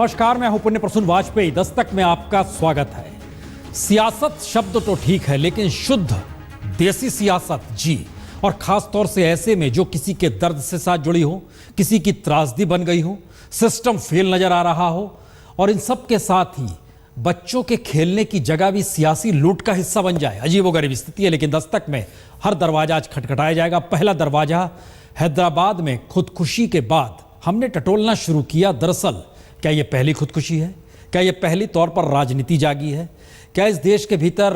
नमस्कार, मैं हूं पुण्य प्रसून वाजपेयी। दस्तक में आपका स्वागत है। सियासत शब्द तो ठीक है, लेकिन शुद्ध देसी सियासत जी, और खास तौर से ऐसे में जो किसी के दर्द से साथ जुड़ी हो, किसी की त्रासदी बन गई हो, सिस्टम फेल नजर आ रहा हो, और इन सब के साथ ही बच्चों के खेलने की जगह भी सियासी लूट का हिस्सा बन जाए। अजीबोगरीब स्थिति है, लेकिन दस्तक में हर दरवाजा आज खटखटाया जाएगा। पहला दरवाजा हैदराबाद में खुदकुशी के बाद हमने टटोलना शुरू किया। दरअसल क्या यह पहली खुदकुशी है? क्या यह पहली तौर पर राजनीति जागी है? क्या इस देश के भीतर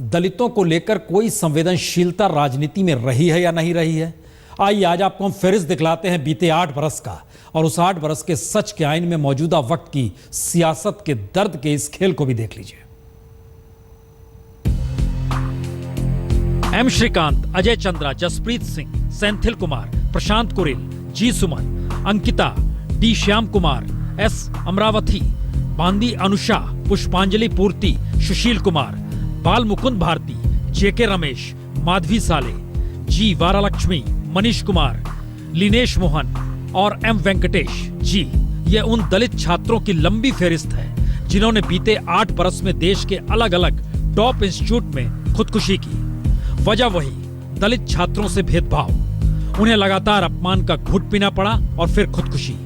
दलितों को लेकर कोई संवेदनशीलता राजनीति में रही है या नहीं रही है? आइए आज आपको हम फेरिस्त दिखलाते हैं बीते 8 बरस का, और उस 8 बरस के सच के आईन में मौजूदा वक्त की सियासत के दर्द के इस खेल को भी देख लीजिए। एम श्रीकांत, अजय चंद्रा, जसप्रीत सिंह, सेंथिल कुमार, प्रशांत कुरेल, जी सुमन, अंकिता, डी श्याम कुमार, एस अमरावती, बांदी अनुषा, पुष्पांजलि पूर्ति, सुशील कुमार, बाल मुकुंद भारती, जेके रमेश, माधवी साले, जी वारालक्ष्मी, मनीष कुमार, लिनेश मोहन और एम वेंकटेश जी। ये उन दलित छात्रों की लंबी फेरिस्त है जिन्होंने बीते 8 बरस में देश के अलग अलग टॉप इंस्टीट्यूट में खुदकुशी की। वजह वही, दलित छात्रों से भेदभाव। उन्हें लगातार अपमान का घूंट पीना पड़ा और फिर खुदकुशी।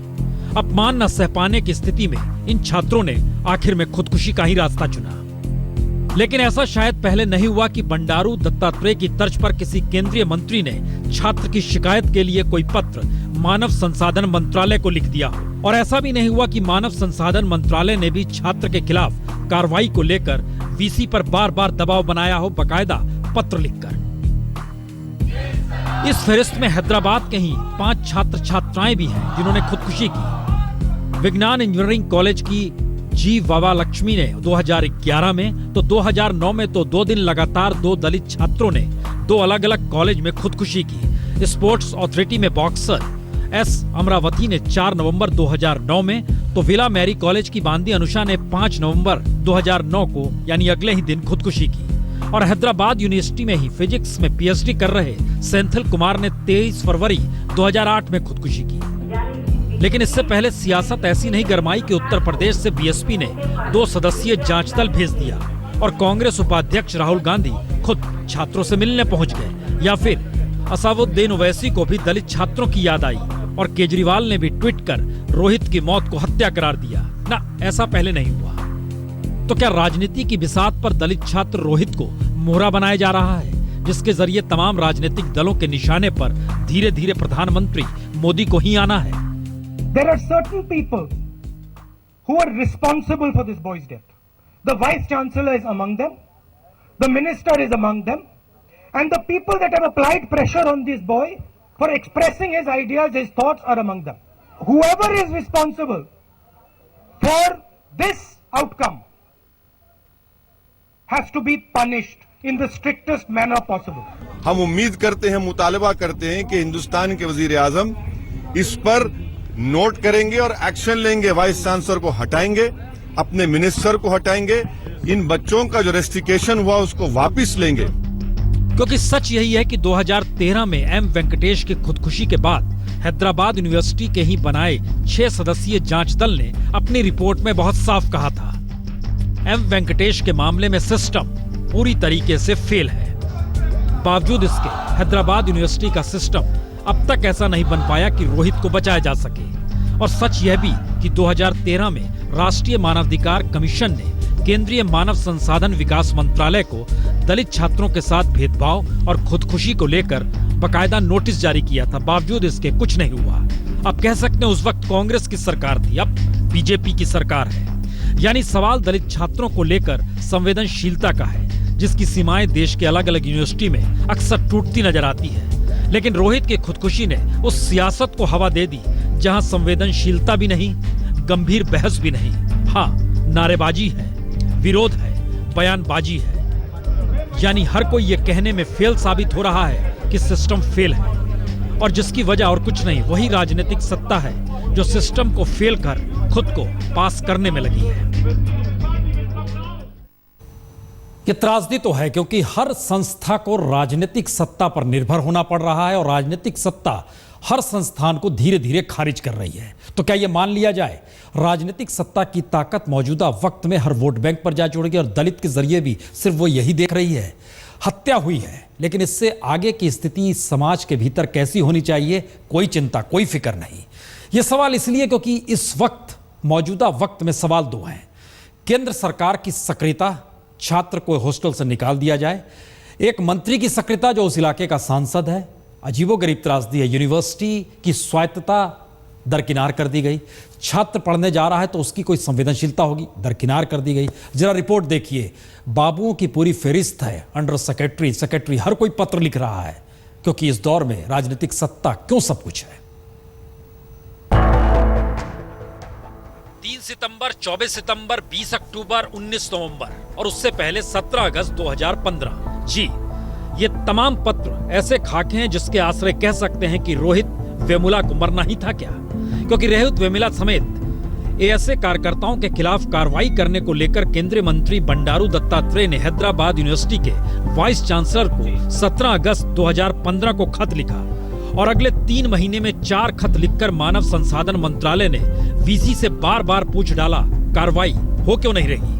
अपमान न सह पाने की स्थिति में इन छात्रों ने आखिर में खुदकुशी का ही रास्ता चुना। लेकिन ऐसा शायद पहले नहीं हुआ कि बंडारू दत्तात्रेय की तर्ज पर किसी केंद्रीय मंत्री ने छात्र की शिकायत के लिए कोई पत्र मानव संसाधन मंत्रालय को लिख दिया हो। और ऐसा भी नहीं हुआ कि मानव संसाधन मंत्रालय ने भी छात्र के खिलाफ कार्रवाई को लेकर वीसी पर बार बार दबाव बनाया हो, बकायदा पत्र लिखकर। इस फहरिस्त में हैदराबाद के ही 5 छात्र छात्राएं भी हैं जिन्होंने खुदकुशी की। विज्ञान इंजीनियरिंग कॉलेज की जी वारालक्ष्मी ने 2011 में, तो 2009 में तो 2 दिन लगातार 2 दलित छात्रों ने 2 अलग अलग कॉलेज में खुदकुशी की। स्पोर्ट्स अथॉरिटी में बॉक्सर एस अमरावती ने 4 नवंबर 2009 में, तो विला मैरी कॉलेज की बांदी अनुषा ने 5 नवंबर 2009 को, यानी अगले ही दिन खुदकुशी की। और हैदराबाद यूनिवर्सिटी में ही फिजिक्स में पीएचडी कर रहे सेंथिल कुमार ने 23 फरवरी 2008 में खुदकुशी की। लेकिन इससे पहले सियासत ऐसी नहीं गरमाई कि उत्तर प्रदेश से बीएसपी ने 2 सदस्यीय जांच दल भेज दिया और कांग्रेस उपाध्यक्ष राहुल गांधी खुद छात्रों से मिलने पहुंच गए, या फिर असादुद्दीन ओवैसी को भी दलित छात्रों की याद आई और केजरीवाल ने भी ट्वीट कर रोहित की मौत को हत्या करार दिया। ना, ऐसा पहले नहीं हुआ। तो क्या राजनीति की बिसात पर दलित छात्र रोहित को मोहरा बनाया जा रहा है, जिसके जरिए तमाम राजनीतिक दलों के निशाने पर धीरे धीरे प्रधानमंत्री मोदी को ही आना है? There are certain people who are responsible for this boy's death. The Vice Chancellor is among them, the Minister is among them, and the people that have applied pressure on this boy for expressing his ideas, his thoughts are among them. Whoever is responsible for this outcome has to be punished in the strictest manner possible. हम उम्मीद करते हैं, मुतालबा करते हैं कि हिंदुस्तान के वजीर आजम इस पर नोट करेंगे और एक्शन लेंगे। वाइस चांसलर को हटाएंगे, अपने मिनिस्टर को हटाएंगे, इन बच्चों का जो रेस्टिकेशन हुआ उसको वापस लेंगे। क्योंकि सच यही है कि 2013 में एम वेंकटेश की खुदकुशी के बाद हैदराबाद यूनिवर्सिटी के ही बनाए 6 सदस्यीय जांच दल ने अपनी रिपोर्ट में बहुत साफ कहा था, एम वेंकटेश के मामले में सिस्टम पूरी तरीके से फेल है। बावजूद इसके हैदराबाद यूनिवर्सिटी का सिस्टम अब तक ऐसा नहीं बन पाया कि रोहित को बचाया जा सके। और सच यह भी कि 2013 में राष्ट्रीय मानवाधिकार कमीशन ने केंद्रीय मानव संसाधन विकास मंत्रालय को दलित छात्रों के साथ भेदभाव और खुदकुशी को लेकर बकायदा नोटिस जारी किया था। बावजूद इसके कुछ नहीं हुआ। अब कह सकते हैं उस वक्त कांग्रेस की सरकार थी, अब बीजेपी की सरकार है। यानी सवाल दलित छात्रों को लेकर संवेदनशीलता का है, जिसकी सीमाएं देश के अलग अलग यूनिवर्सिटी में अक्सर टूटती नजर आती है। लेकिन रोहित की खुदकुशी ने उस सियासत को हवा दे दी जहां संवेदनशीलता भी नहीं, गंभीर बहस भी नहीं, हाँ नारेबाजी है, विरोध है, बयानबाजी है। यानी हर कोई ये कहने में फेल साबित हो रहा है कि सिस्टम फेल है, और जिसकी वजह और कुछ नहीं, वही राजनीतिक सत्ता है जो सिस्टम को फेल कर खुद को पास करने में लगी है। ये त्रासदी तो है, क्योंकि हर संस्था को राजनीतिक सत्ता पर निर्भर होना पड़ रहा है, और राजनीतिक सत्ता हर संस्थान को धीरे धीरे खारिज कर रही है। तो क्या यह मान लिया जाए राजनीतिक सत्ता की ताकत मौजूदा वक्त में हर वोट बैंक पर जा जुड़ गई और दलित के जरिए भी सिर्फ वो यही देख रही है? हत्या हुई है, लेकिन इससे आगे की स्थिति समाज के भीतर कैसी होनी चाहिए, कोई चिंता, कोई फिक्र नहीं। यह सवाल इसलिए क्योंकि इस वक्त मौजूदा वक्त में सवाल दो हैं। केंद्र सरकार की सक्रियता, छात्र को हॉस्टल से निकाल दिया जाए, एक मंत्री की सक्रियता जो उस इलाके का सांसद है, अजीबोगरीब त्रासदी है, यूनिवर्सिटी की स्वायत्तता दरकिनार कर दी गई, छात्र पढ़ने जा रहा है तो उसकी कोई संवेदनशीलता होगी, दरकिनार कर दी गई। जरा रिपोर्ट देखिए, बाबुओं की पूरी फेरिस्त है, अंडर सेक्रेटरी हर कोई पत्र लिख रहा है, क्योंकि इस दौर में राजनीतिक सत्ता क्यों सब कुछ है। 3 सितंबर, 24 सितंबर, 20 अक्टूबर, 19 नवंबर और उससे पहले 17 अगस्त 2015। जी, ये तमाम पत्र ऐसे खाके हैं जिसके आश्रय कह सकते हैं कि रोहित वेमुला को मरना ही था क्या, क्योंकि रोहित वेमुला समेत ऐसे कार्यकर्ताओं के खिलाफ कार्रवाई करने को लेकर केंद्रीय मंत्री बंडारू दत्तात्रेय ने हैदराबाद यूनिवर्सिटी के वाइस चांसलर को 17 अगस्त 2015 को खत लिखा और अगले 3 महीने में 4 खत लिखकर मानव संसाधन मंत्रालय ने वीसी से बार बार पूछ डाला, कार्रवाई हो क्यों नहीं रही।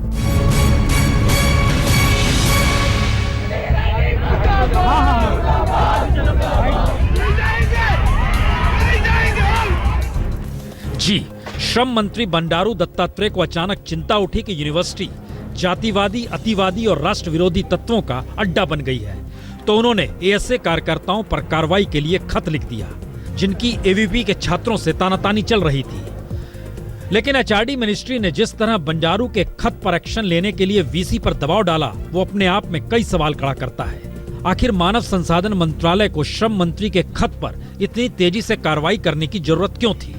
जी, श्रम मंत्री बंडारू दत्तात्रेय को अचानक चिंता उठी कि यूनिवर्सिटी जातिवादी, अतिवादी और राष्ट्र विरोधी तत्वों का अड्डा बन गई है, तो उन्होंने एएसए कार्यकर्ताओं पर कार्रवाई के लिए खत लिख दिया, जिनकी एवीपी के छात्रों से तानातानी चल रही थी। लेकिन एचआरडी मिनिस्ट्री ने जिस तरह बंडारू के खत पर एक्शन लेने के लिए वीसी पर दबाव डाला, वो अपने आप में कई सवाल खड़ा करता है। आखिर मानव संसाधन मंत्रालय को श्रम मंत्री के खत पर इतनी तेजी से कार्रवाई करने की जरूरत क्यों थी?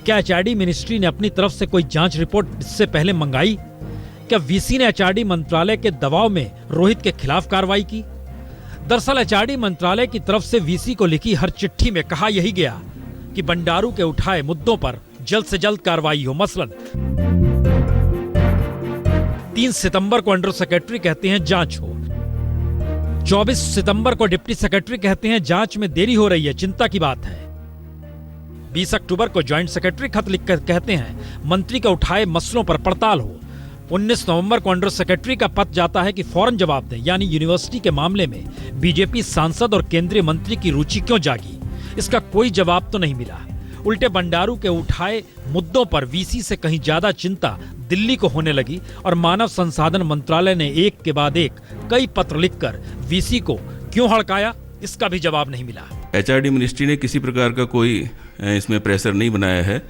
क्या एचआरडी मिनिस्ट्री ने अपनी तरफ से कोई जांच रिपोर्ट इससे पहले मंगाई? क्या वीसी ने एचआरडी मंत्रालय के दबाव में रोहित के खिलाफ कार्रवाई की? दरअसल एचआरडी मंत्रालय की तरफ से वीसी को लिखी हर चिट्ठी में कहा यही गया कि बंडारू के उठाए मुद्दों पर जल्द से जल्द कार्रवाई हो। मसलन 3 सितंबर को अंडर सेक्रेटरी कहते हैं जांच हो, 24 सितंबर को डिप्टी सेक्रेटरी कहते हैं जांच में देरी हो रही है, चिंता की बात है। 20 अक्टूबर को ज्वाइंट सेक्रेटरी खत लिखकर कहते हैं मंत्री के उठाए मसलों पर पड़ताल हो। 19 नवंबर को अंडर सेक्रेटरी का पत्र जाता है कि फौरन जवाब दें, यानी यूनिवर्सिटी के मामले में बीजेपी सांसद और केंद्रीय मंत्री की रुचि क्यों जागी, इसका कोई जवाब तो नहीं मिला। उल्टे बंडारू के उठाए मुद्दों पर वीसी से कहीं ज्यादा चिंता दिल्ली को होने लगी और मानव संसाधन मंत्रालय ने एक के बाद एक कई पत्र लिखकर वीसी को क्यों हड़काया, इसका भी जवाब नहीं मिला। एचआरडी मिनिस्ट्री ने किसी प्रकार का कोई इसमें प्रेशर नहीं बनाया है,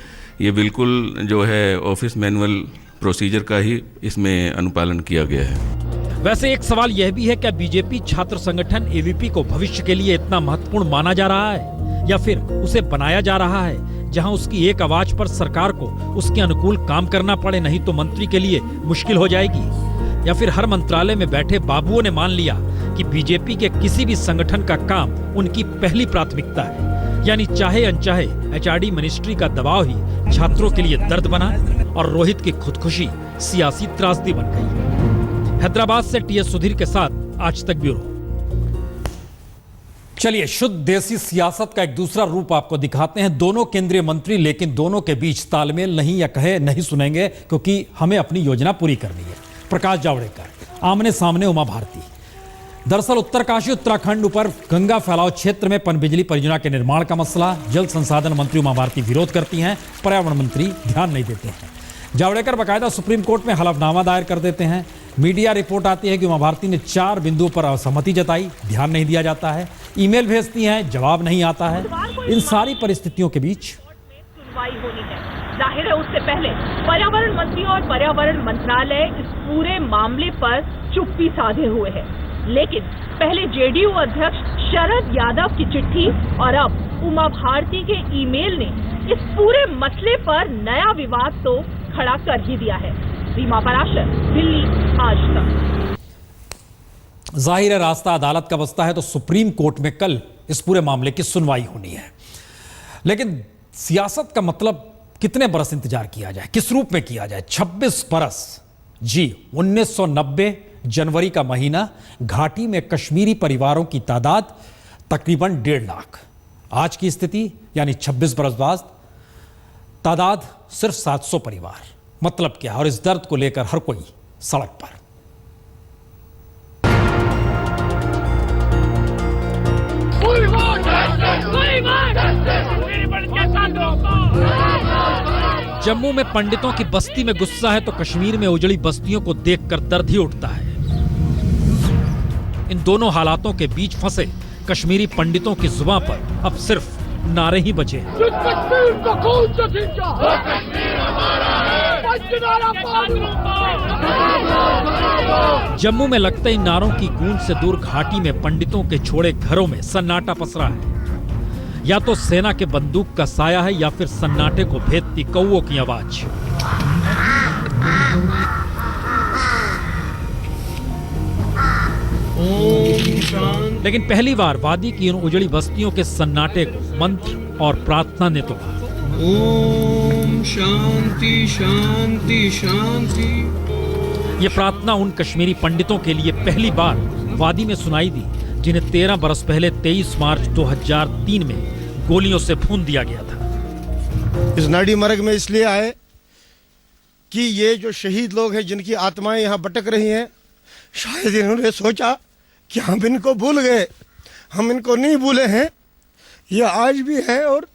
ये बिल्कुल जो है ऑफिस मैनुअल प्रोसीजर का ही इसमें अनुपालन किया गया है। वैसे एक सवाल यह भी है, क्या बीजेपी छात्र संगठन एवीपी को भविष्य के लिए इतना महत्वपूर्ण माना जा रहा है या फिर उसे बनाया जा रहा है जहां उसकी एक आवाज पर सरकार को उसके अनुकूल काम करना पड़े, नहीं तो मंत्री के लिए मुश्किल हो जाएगी? या फिर हर मंत्रालय में बैठे बाबुओं ने मान लिया कि बीजेपी के किसी भी संगठन का काम उनकी पहली प्राथमिकता है, यानी चाहे अनचाहे एचआरडी मिनिस्ट्री का दबाव ही छात्रों के लिए दर्द बना और रोहित की खुदकुशी सियासी त्रासदी बन गई। हैदराबाद से टीएस सुधीर के साथ आज तक ब्यूरो। चलिए शुद्ध देसी सियासत का एक दूसरा रूप आपको दिखाते हैं। दोनों केंद्रीय मंत्री, लेकिन दोनों के बीच तालमेल नहीं, या कहे नहीं सुनेंगे क्योंकि हमें अपनी योजना पूरी करनी है। प्रकाश जावड़ेकर, आमने सामने उमा भारती। दरअसल उत्तरकाशी उत्तराखंड ऊपर गंगा फैलाव क्षेत्र में पनबिजली परियोजना के निर्माण का मसला, जल संसाधन मंत्री उमा भारती विरोध करती हैं, पर्यावरण मंत्री ध्यान नहीं देते हैं। जावड़ेकर बाकायदा सुप्रीम कोर्ट में हलफनामा दायर कर देते हैं। मीडिया रिपोर्ट आती है कि उमा भारती ने 4 बिंदुओं पर असहमति जताई, ध्यान नहीं दिया जाता है। ईमेल भेजती हैं, जवाब नहीं आता है। इन सारी परिस्थितियों के बीच सुनवाई होनी है। जाहिर है उससे पहले पर्यावरण मंत्री और पर्यावरण मंत्रालय इस पूरे मामले पर चुप्पी साधे हुए है, लेकिन पहले जेडीयू अध्यक्ष शरद यादव की चिट्ठी और अब उमा भारती के ईमेल ने इस पूरे मसले पर नया विवाद तो खड़ा कर ही दिया है। रीमा पराशर, दिल्ली, आज तक। जाहिर है रास्ता अदालत का बसता है तो सुप्रीम कोर्ट में कल इस पूरे मामले की सुनवाई होनी है। लेकिन सियासत का मतलब कितने बरस इंतजार किया जाए, किस रूप में किया जाए? 26 बरस। जी, 1990 जनवरी का महीना, घाटी में कश्मीरी परिवारों की तादाद तकरीबन 1.5 लाख। आज की स्थिति यानी 26 बरस बाद तादाद सिर्फ 700 परिवार। मतलब क्या? और इस दर्द को लेकर हर कोई सड़क पर। जम्मू में पंडितों की बस्ती में गुस्सा है तो कश्मीर में उजड़ी बस्तियों को देखकर दर्द ही उठता है। इन दोनों हालातों के बीच फंसे कश्मीरी पंडितों की जुबान पर अब सिर्फ नारे ही बचे हैं। जम्मू में लगते ही नारों की गूंज से दूर घाटी में पंडितों के छोड़े घरों में सन्नाटा पसरा है। या तो सेना के बंदूक का साया है या फिर सन्नाटे को भेदती कौओं की आवाज। लेकिन पहली बार वादी की उन उजड़ी बस्तियों के सन्नाटे को मंत्र और प्रार्थना ने तोड़ा। ओम शांति शांति शांति। ये प्रार्थना उन कश्मीरी पंडितों के लिए पहली बार वादी में सुनाई दी जिन्हें 13 बरस पहले 23 मार्च 2003 में गोलियों से भून दिया गया था। इस नाडी मार्ग में इसलिए आए कि ये जो शहीद लोग हैं जिनकी आत्माएं यहाँ भटक रही हैं, शायद इन्होंने सोचा कि हम इनको भूल गए। हम इनको नहीं भूले हैं, ये आज भी हैं। और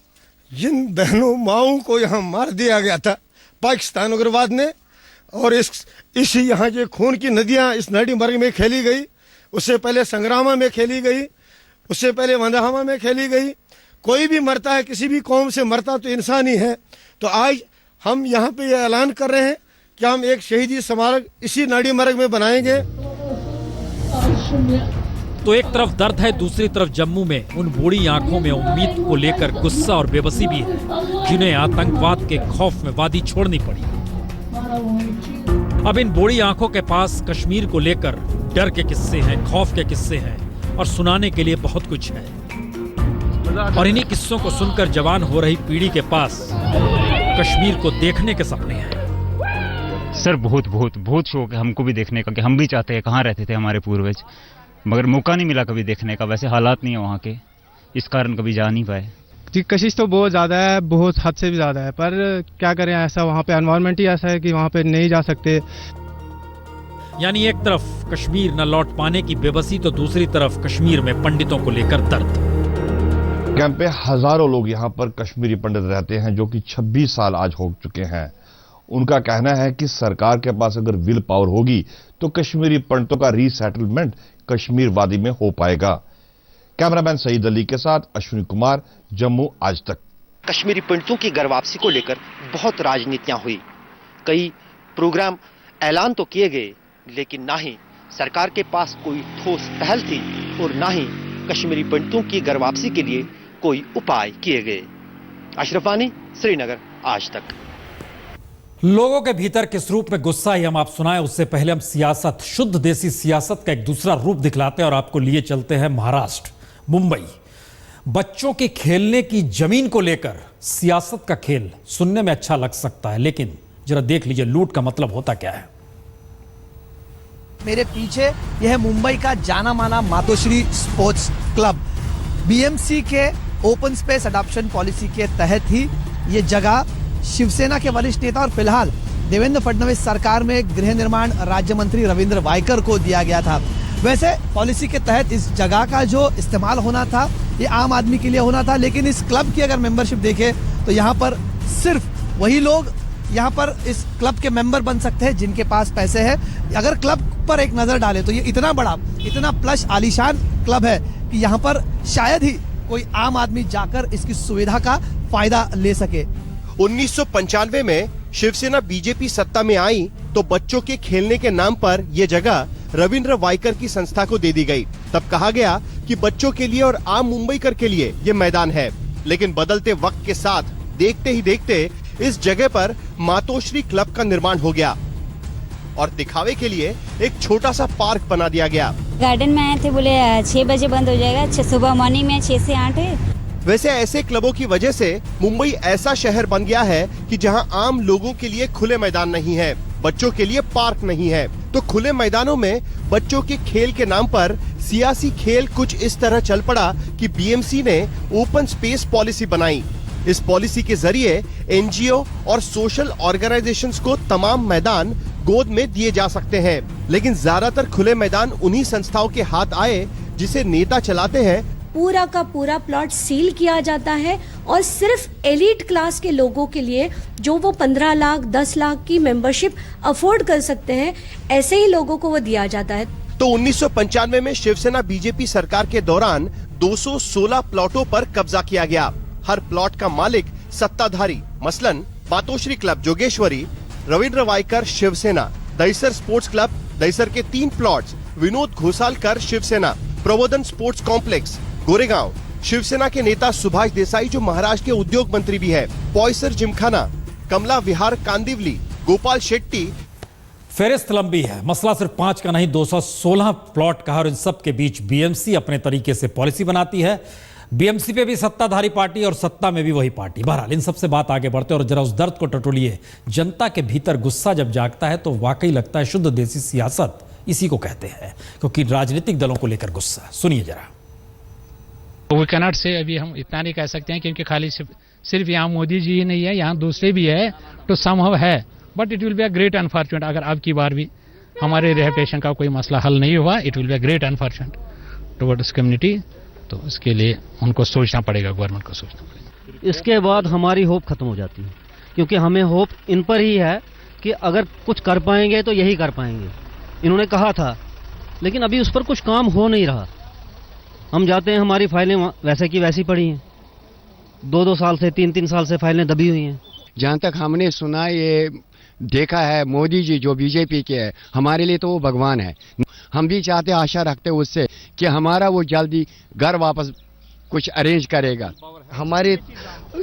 जिन बहनों माओं को यहाँ मार दिया गया था पाकिस्तान उग्रवाद ने, और इस यहाँ जो खून की नदियाँ इस नाडी मार्ग में खेली गई, उससे पहले संग्रामा में खेली गई, उससे पहले वंदाहामा में खेली गई। कोई भी मरता है, किसी भी कौम से मरता तो इंसान ही है। तो आज हम यहाँ पे ये ऐलान कर रहे हैं कि हम एक शहीदी स्मारक इसी नाडी मार्ग में बनाएंगे। तो एक तरफ दर्द है, दूसरी तरफ जम्मू में उन बूढ़ी आंखों में उम्मीद को लेकर गुस्सा और बेबसी भी है जिन्हें आतंकवाद के खौफ में वादी छोड़नी पड़ी। अब इन बूढ़ी आंखों के पास कश्मीर को लेकर डर के किस्से हैं, खौफ के किस्से हैं और सुनाने के लिए बहुत कुछ है। और इन्हीं किस्सों को सुनकर जवान हो रही पीढ़ी के पास कश्मीर को देखने के सपने हैं। सर बहुत बहुत बहुत शौक है हमको भी देखने का, कि हम भी चाहते हैं कहाँ रहते थे हमारे पूर्वज, मगर मौका नहीं मिला कभी देखने का। वैसे हालात नहीं है वहाँ के, इस कारण कभी जा नहीं पाए। जी कशिश तो बहुत ज़्यादा है, बहुत हद से भी ज़्यादा है, पर क्या करें, ऐसा वहाँ पे एनवायरनमेंट ही ऐसा है कि वहाँ पे नहीं जा सकते। यानी एक तरफ कश्मीर न लौट पाने की बेबसी तो दूसरी तरफ कश्मीर में पंडितों को लेकर दर्द। कैंप पे हजारों लोग यहाँ पर कश्मीरी पंडित रहते हैं जो कि 26 साल आज हो चुके हैं। उनका कहना है कि सरकार के पास अगर विल पावर होगी तो कश्मीरी पंडितों का रीसेटलमेंट कश्मीर वादी में हो पाएगा। कैमरामैन सईद अली के साथ अश्विनी कुमार, जम्मू आज तक। कश्मीरी पंडितों की घर वापसी को लेकर बहुत राजनीतियां हुई, कई प्रोग्राम ऐलान तो किए गए, लेकिन ना ही सरकार के पास कोई ठोस पहल थी और ना ही कश्मीरी पंडितों की घर वापसी के लिए कोई उपाय किए गए। अशरफ वानी, श्रीनगर आज तक। लोगों के भीतर किस रूप में गुस्सा है हम आप सुनाएं, उससे पहले हम सियासत, शुद्ध देसी सियासत का एक दूसरा रूप दिखलाते हैं और आपको लिए चलते हैं महाराष्ट्र, मुंबई। बच्चों के खेलने की जमीन को लेकर सियासत का खेल सुनने में अच्छा लग सकता है, लेकिन जरा देख लीजिए लूट का मतलब होता क्या है। मेरे पीछे यह है मुंबई का जाना माना मातोश्री स्पोर्ट्स क्लब। बीएमसी के ओपन स्पेस अडॉप्शन पॉलिसी के तहत ही ये जगह शिवसेना के वरिष्ठ नेता और फिलहाल देवेंद्र फडणवीस सरकार में गृह निर्माण राज्य मंत्री रविंद्र वायकर को दिया गया था। वैसे पॉलिसी के तहत इस जगह का जो इस्तेमाल होना था ये आम आदमी के लिए होना था, लेकिन इस क्लब की अगर मेंबरशिप देखें तो यहाँ पर सिर्फ वही लोग यहाँ पर इस क्लब के मेंबर बन सकते हैं जिनके पास पैसे हैं। अगर क्लब पर एक नजर डालें तो ये इतना बड़ा, इतना प्लस आलीशान क्लब है कि यहाँ पर शायद ही कोई आम आदमी जाकर इसकी सुविधा का फायदा ले सके। 1995 में शिवसेना बीजेपी सत्ता में आई तो बच्चों के खेलने के नाम पर यह जगह रविंद्र वायकर की संस्था को दे दी गई। तब कहा गया कि बच्चों के लिए और आम मुंबईकर के लिए ये मैदान है, लेकिन बदलते वक्त के साथ देखते ही देखते इस जगह पर मातोश्री क्लब का निर्माण हो गया और दिखावे के लिए एक छोटा सा पार्क बना दिया गया। गार्डन में आए थे, बोले 6 बजे बंद हो जाएगा, सुबह मॉर्निंग में 6 से 8 है। वैसे ऐसे क्लबों की वजह से मुंबई ऐसा शहर बन गया है कि जहां आम लोगों के लिए खुले मैदान नहीं है, बच्चों के लिए पार्क नहीं है, तो खुले मैदानों में बच्चों के खेल के नाम पर सियासी खेल कुछ इस तरह चल पड़ा कि बीएमसी ने ओपन स्पेस पॉलिसी बनाई। इस पॉलिसी के जरिए एनजीओ और सोशल ऑर्गेनाइजेशंस को तमाम मैदान गोद में दिए जा सकते हैं, लेकिन ज्यादातर खुले मैदान उन्हीं संस्थाओं के हाथ आए जिसे नेता चलाते हैं। पूरा का पूरा प्लॉट सील किया जाता है और सिर्फ एलीट क्लास के लोगों के लिए, जो वो 15 लाख 10 लाख की मेंबरशिप अफोर्ड कर सकते हैं, ऐसे ही लोगों को वो दिया जाता है। तो 1995 में शिवसेना बीजेपी सरकार के दौरान 216 प्लॉटों पर कब्जा किया गया। हर प्लॉट का मालिक सत्ताधारी, मसलन Matoshree club Jogeshwari, Ravindra Waikar Shiv Sena, Dahisar sports club Dahisar के 3 प्लॉट्स, विनोद घोसालकर शिवसेना, प्रबोधन स्पोर्ट्स कॉम्प्लेक्स गोरेगांव शिवसेना के नेता सुभाष देसाई जो महाराष्ट्र के उद्योग मंत्री भी है, पॉयसर जिमखाना, कमला विहार कांदिवली, गोपाल शेट्टी। फेरिस्त लंबी है, मसला सिर्फ 5 का नहीं 216 प्लॉट का, और इन सब के बीच बीएमसी अपने तरीके से पॉलिसी बनाती है। बीएमसी पे भी सत्ताधारी पार्टी और सत्ता में भी वही पार्टी। बहरहाल इन सबसे बात आगे बढ़ते और जरा उस दर्द को टटोलिए। जनता के भीतर गुस्सा जब जागता है तो वाकई लगता है शुद्ध देसी सियासत इसी को कहते हैं, क्योंकि राजनीतिक दलों को लेकर गुस्सा। सुनिए जरा। वी कैनॉट से, अभी हम इतना नहीं कह सकते हैं क्योंकि खाली सिर्फ यहाँ मोदी जी ही नहीं है, यहाँ दूसरे भी है, तो संभव है, but it will be a great unfortunate अगर अब की बार भी हमारे रेपुटेशन का कोई मसला हल नहीं हुआ। It will be a great unfortunate towards community. तो इसके लिए उनको सोचना पड़ेगा, गवर्नमेंट को सोचना पड़ेगा। इसके बाद हमारी होप खत्म हो जाती है, क्योंकि हमें होप इन पर ही है कि अगर कुछ कर पाएंगे तो यही कर पाएंगे। इन्होंने कहा था, लेकिन अभी उस पर कुछ काम हो नहीं रहा। हम जाते हैं, हमारी फाइलें वैसे की वैसी पड़ी हैं, 2-2 साल से 3-3 साल से फाइलें दबी हुई हैं। जहाँ तक हमने सुना, ये देखा है, मोदी जी जो बीजेपी के है, हमारे लिए तो वो भगवान है। हम भी चाहते, आशा रखते उससे कि हमारा वो जल्दी घर वापस कुछ अरेंज करेगा। हमारी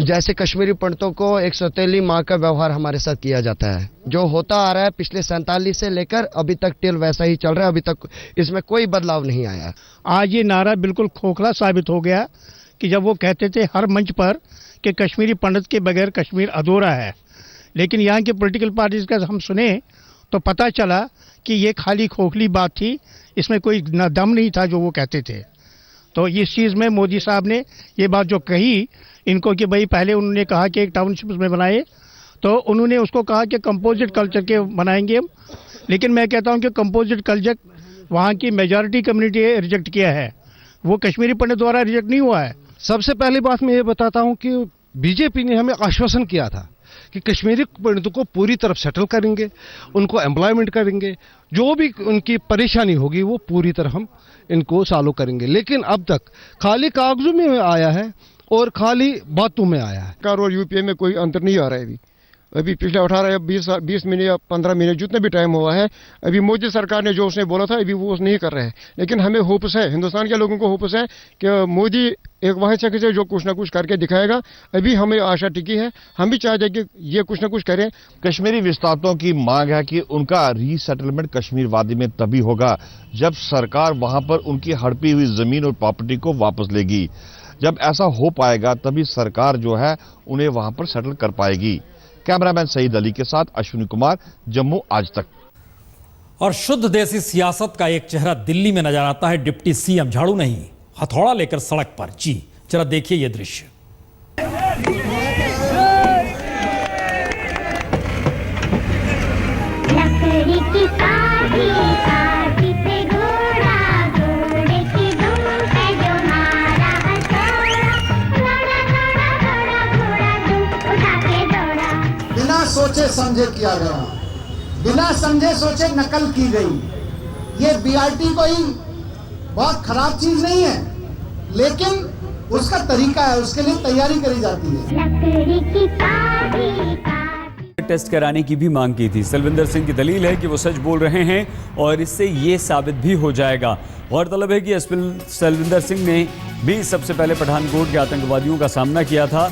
जैसे कश्मीरी पंडितों को एक सौतेली माँ का व्यवहार हमारे साथ किया जाता है, जो होता आ रहा है पिछले 47 से लेकर अभी तक टिल वैसा ही चल रहा है। अभी तक इसमें कोई बदलाव नहीं आया। आज ये नारा बिल्कुल खोखला साबित हो गया कि जब वो कहते थे हर मंच पर कि कश्मीरी पंडित के बगैर कश्मीर अधूरा है, लेकिन यहाँ की पॉलिटिकल पार्टीज का हम सुने तो पता चला कि ये खाली खोखली बात थी, इसमें कोई न दम नहीं था जो वो कहते थे। तो इस चीज़ में मोदी साहब ने ये बात जो कही इनको कि भाई पहले उन्होंने कहा कि एक टाउनशिप में बनाए, तो उन्होंने उसको कहा कि कंपोजिट कल्चर के बनाएंगे हम, लेकिन मैं कहता हूँ कि कंपोजिट कल्चर वहाँ की मेजॉरिटी कम्युनिटी रिजेक्ट किया है, वो कश्मीरी पंडित द्वारा रिजेक्ट नहीं हुआ है। सबसे पहली बात मैं ये बताता हूँ कि बीजेपी ने हमें आश्वासन किया था कि कश्मीरी पंडितों को पूरी तरफ सेटल करेंगे, उनको एम्प्लॉयमेंट करेंगे, जो भी उनकी परेशानी होगी वो पूरी तरह हम इनको सॉल्व करेंगे। लेकिन अब तक खाली कागजों में आया है और खाली बातों में आया है। और यूपीए में कोई अंतर नहीं आ रहा है। अभी पिछले 18 या 20 महीने या 15 महीने जितने भी टाइम हुआ है, अभी मोदी सरकार ने जो उसने बोला था अभी वो नहीं कर रहे हैं। लेकिन हमें होप्स है, हिंदुस्तान के लोगों को होप्स है कि मोदी एक वाहिद शख्स है जो कुछ ना कुछ करके दिखाएगा। अभी हमें आशा टिकी है, हम भी चाहते हैं कि ये कुछ ना कुछ करें। कश्मीरी विस्थापितों की मांग है कि उनका रीसेटलमेंट कश्मीर वादी में तभी होगा जब सरकार वहां पर उनकी हड़पी हुई जमीन और प्रॉपर्टी को वापस लेगी। जब ऐसा हो पाएगा तभी सरकार जो है उन्हें वहां पर सेटल कर पाएगी। कैमरामैन सईद अली के साथ अश्विनी कुमार, जम्मू आज तक। और शुद्ध देसी सियासत का एक चेहरा दिल्ली में नजर आता है। डिप्टी सीएम झाड़ू नहीं, हथौड़ा लेकर सड़क पर। जी जरा देखिए ये दृश्य। बिना सोचे समझे किया गया, बिना समझे सोचे नकल की गई। ये बीआरटी कोई बहुत खराब चीज नहीं है, लेकिन उसका तरीका है, उसके लिए तैयारी करी जाती है। टेस्ट कराने की भी मांग की थी। सलविंदर सिंह की दलील है कि वो सच बोल रहे हैं और इससे ये साबित भी हो जाएगा। गौरतलब है कि एसपी सलविंदर सिंह ने भी सबसे पहले पठानकोट के आतंकवादियों का सामना किया था।